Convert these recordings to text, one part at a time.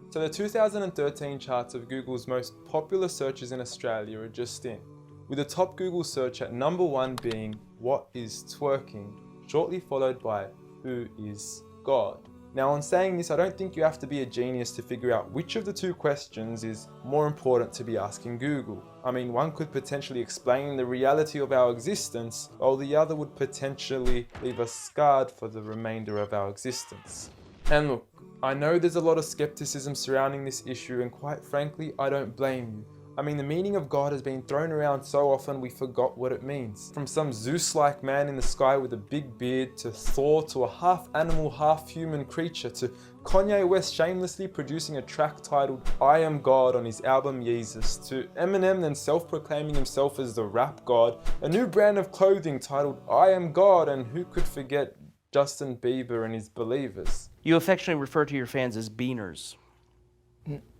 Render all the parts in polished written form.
So the 2013 charts of Google's most popular searches in Australia are just in, with the top Google search at number 1 being "What is twerking?", shortly followed by "Who is God?". Now, on saying this, I don't think you have to be a genius to figure out which of the two questions is more important to be asking Google. I mean, one could potentially explain the reality of our existence, while the other would potentially leave us scarred for the remainder of our existence. And look, I know there's a lot of skepticism surrounding this issue, and quite frankly, I don't blame you. I mean, the meaning of God has been thrown around so often we forgot what it means. From some Zeus-like man in the sky with a big beard, to Thor, to a half-animal, half-human creature, to Kanye West shamelessly producing a track titled "I Am God" on his album Yeezus, to Eminem then self-proclaiming himself as the rap god, a new brand of clothing titled "I Am God", and who could forget Justin Bieber and his believers. You affectionately refer to your fans as beaners.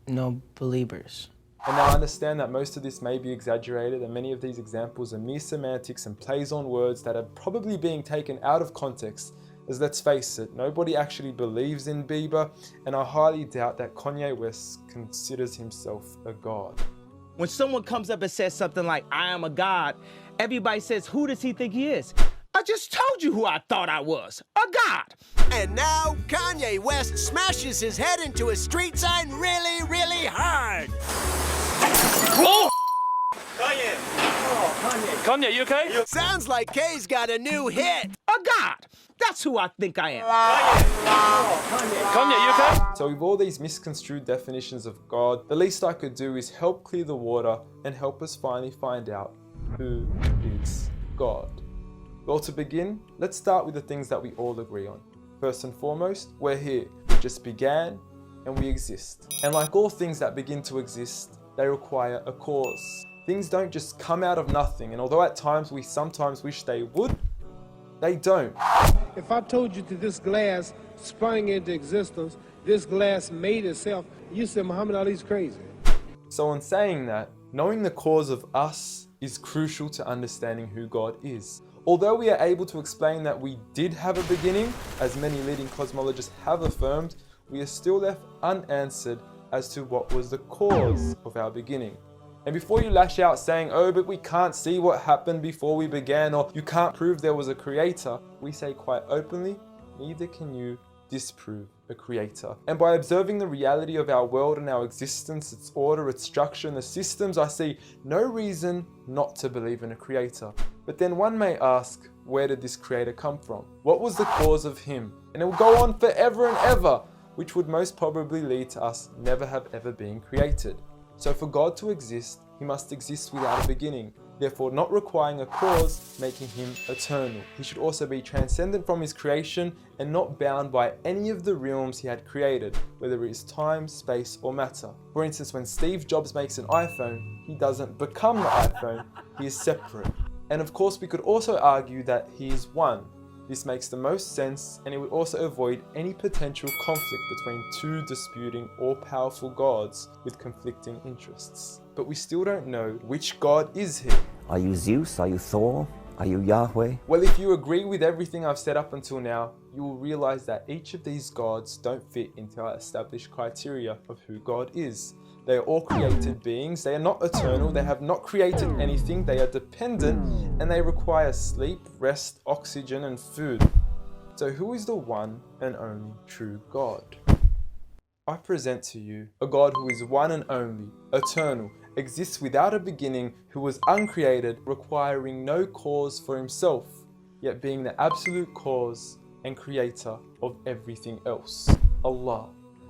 No, believers. And now I understand that most of this may be exaggerated, and many of these examples are mere semantics and plays on words that are probably being taken out of context, as let's face it, nobody actually believes in Bieber, and I highly doubt that Kanye West considers himself a god. When someone comes up and says something like, "I am a god," everybody says, "Who does he think he is?" I just told you who I thought I was, a god. And now Kanye West smashes his head into a street sign really, really hard. Oh! Kanye! Oh, Kanye, you okay? Sounds like Kay's got a new hit. A god. That's who I think I am. Kanye, you okay? So with all these misconstrued definitions of God, the least I could do is help clear the water and help us finally find out who is God. Well, to begin, let's start with the things that we all agree on. First and foremost, we're here. We just began and we exist. And like all things that begin to exist, they require a cause. Things don't just come out of nothing, and although at times we sometimes wish they would, they don't. If I told you that this glass sprang into existence, this glass made itself, you said Muhammad Ali's crazy. So in saying that, knowing the cause of us is crucial to understanding who God is. Although we are able to explain that we did have a beginning, as many leading cosmologists have affirmed, we are still left unanswered as to what was the cause of our beginning. And before you lash out saying, "Oh, but we can't see what happened before we began," or "you can't prove there was a creator," we say quite openly, neither can you disprove a creator. And by observing the reality of our world and our existence, its order, its structure, and the systems, I see no reason not to believe in a creator. But then one may ask, where did this creator come from? What was the cause of him? And it will go on forever and ever, which would most probably lead to us never have ever been created. So for God to exist, he must exist without a beginning, therefore not requiring a cause, making him eternal. He should also be transcendent from his creation and not bound by any of the realms he had created, whether it is time, space, or matter. For instance, when Steve Jobs makes an iPhone, he doesn't become the iPhone, he is separate. And of course, we could also argue that he is one. This makes the most sense, and it would also avoid any potential conflict between two disputing all-powerful gods with conflicting interests. But we still don't know which God is he. Are you Zeus? Are you Thor? Are you Yahweh? Well, if you agree with everything I've said up until now, you will realize that each of these gods don't fit into our established criteria of who God is. They are all created beings, they are not eternal, they have not created anything, they are dependent, and they require sleep, rest, oxygen, and food. So who is the one and only true God? I present to you a God who is one and only, eternal, exists without a beginning, who was uncreated, requiring no cause for himself, yet being the absolute cause and creator of everything else. Allah.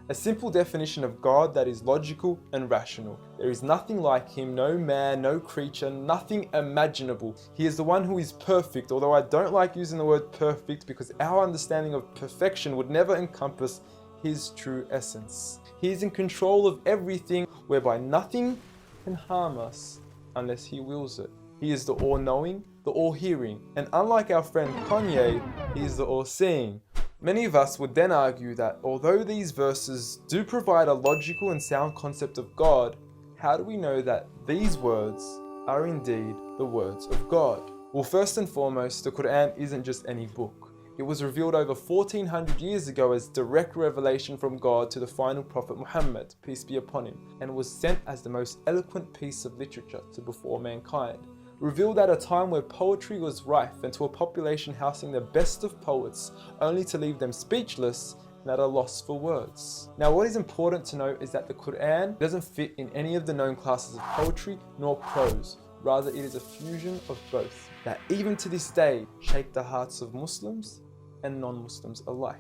A simple definition of God that is logical and rational. There is nothing like him, no man, no creature, nothing imaginable. He is the one who is perfect, although I don't like using the word perfect because our understanding of perfection would never encompass his true essence. He is in control of everything, whereby nothing can harm us unless he wills it. He is the all-knowing, the all-hearing, and unlike our friend Kanye, he is the all-seeing. Many of us would then argue that although these verses do provide a logical and sound concept of God, how do we know that these words are indeed the words of God? Well, first and foremost, the Quran isn't just any book. It was revealed over 1400 years ago as direct revelation from God to the final prophet Muhammad, peace be upon him, and was sent as the most eloquent piece of literature to before mankind. Revealed at a time where poetry was rife and to a population housing the best of poets, only to leave them speechless and at a loss for words. Now, what is important to note is that the Quran doesn't fit in any of the known classes of poetry nor prose. Rather, it is a fusion of both that even to this day shake the hearts of Muslims and non-Muslims alike.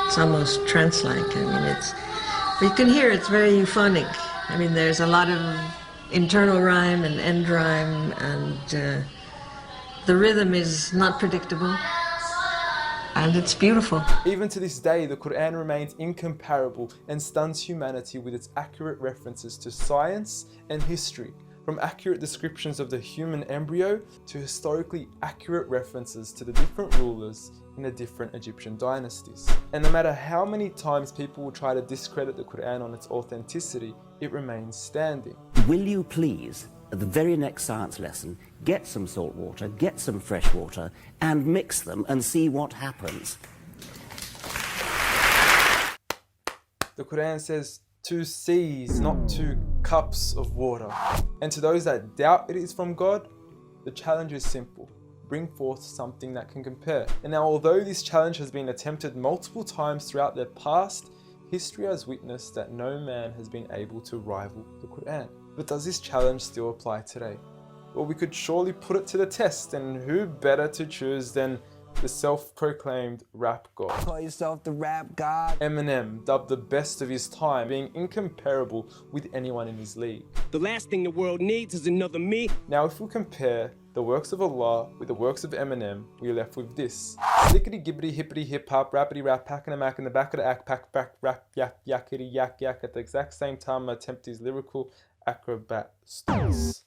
It's almost trance-like. I mean, you can hear it's very euphonic. I mean, there's a lot of internal rhyme and end rhyme, and the rhythm is not predictable, and it's beautiful. Even to this day, the Quran remains incomparable and stuns humanity with its accurate references to science and history, from accurate descriptions of the human embryo to historically accurate references to the different rulers in the different Egyptian dynasties. And no matter how many times people will try to discredit the Quran on its authenticity, it remains standing. Will you please, at the very next science lesson, get some salt water, get some fresh water, and mix them and see what happens? The Quran says 2 seas, not 2 cups of water. And to those that doubt it is from God, the challenge is simple. Bring forth something that can compare. And now, although this challenge has been attempted multiple times throughout the past, history has witnessed that no man has been able to rival the Quran. But does this challenge still apply today? Well, we could surely put it to the test, and who better to choose than the self-proclaimed rap god. Call yourself the rap god. Eminem, dubbed the best of his time, being incomparable with anyone in his league. The last thing the world needs is another me. Now, if we compare the works of Allah with the works of Eminem, we are left with this. Slickety gibbity hippity hip hop, rappity rap, packing a mac in the back of the act, pack back, rap, yak, yakety yak yak. At the exact same time, I attempt his lyrical acrobat stunts.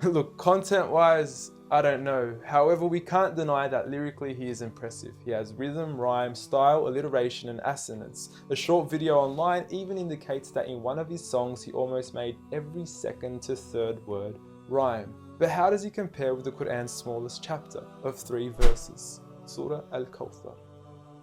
Look, content-wise, I don't know. However, we can't deny that lyrically he is impressive. He has rhythm, rhyme, style, alliteration, and assonance. A short video online even indicates that in one of his songs he almost made every second to third word rhyme. But how does he compare with the Quran's smallest chapter of 3 verses, Surah Al-Kawthar?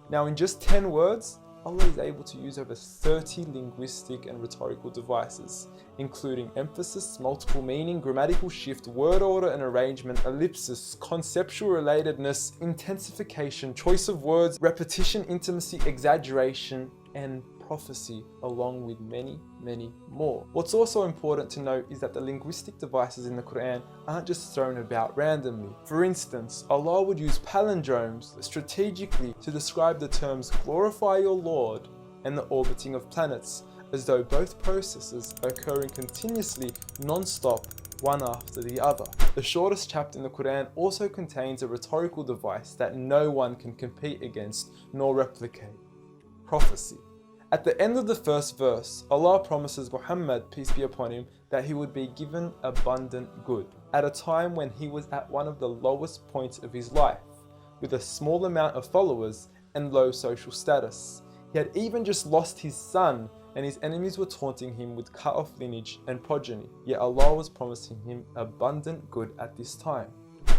Now, in just 10 words, Allah is able to use over 30 linguistic and rhetorical devices, including emphasis, multiple meaning, grammatical shift, word order and arrangement, ellipsis, conceptual relatedness, intensification, choice of words, repetition, intimacy, exaggeration, and prophecy, along with many, many more. What's also important to note is that the linguistic devices in the Quran aren't just thrown about randomly. For instance, Allah would use palindromes strategically to describe the terms glorify your Lord and the orbiting of planets, as though both processes are occurring continuously, non-stop, one after the other. The shortest chapter in the Quran also contains a rhetorical device that no one can compete against nor replicate: prophecy. At the end of the first verse, Allah promises Muhammad, peace be upon him, that he would be given abundant good at a time when he was at one of the lowest points of his life, with a small amount of followers and low social status. He had even just lost his son, and his enemies were taunting him with cut-off lineage and progeny, yet Allah was promising him abundant good at this time.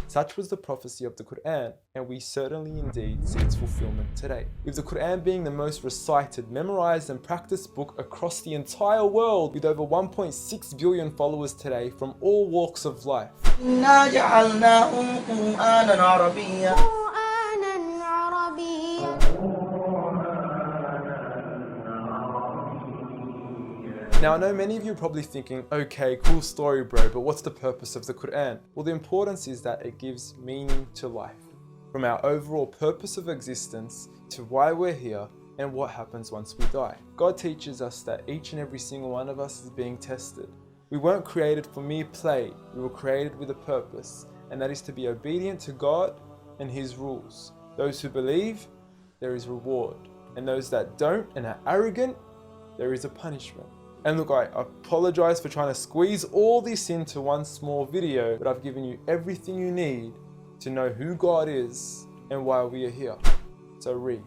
Such was the prophecy of the Quran, and we certainly indeed see its fulfillment today. With the Quran being the most recited, memorized and practiced book across the entire world, with over 1.6 billion followers today from all walks of life. Now, I know many of you are probably thinking, okay, cool story bro, but what's the purpose of the Quran? Well, the importance is that it gives meaning to life, from our overall purpose of existence to why we're here and what happens once we die. God teaches us that each and every single one of us is being tested. We weren't created for mere play, we were created with a purpose, and that is to be obedient to God and His rules. Those who believe, there is reward, and those that don't and are arrogant, there is a punishment. And look, I apologize for trying to squeeze all this into one small video, but I've given you everything you need to know who God is and why we are here. So read.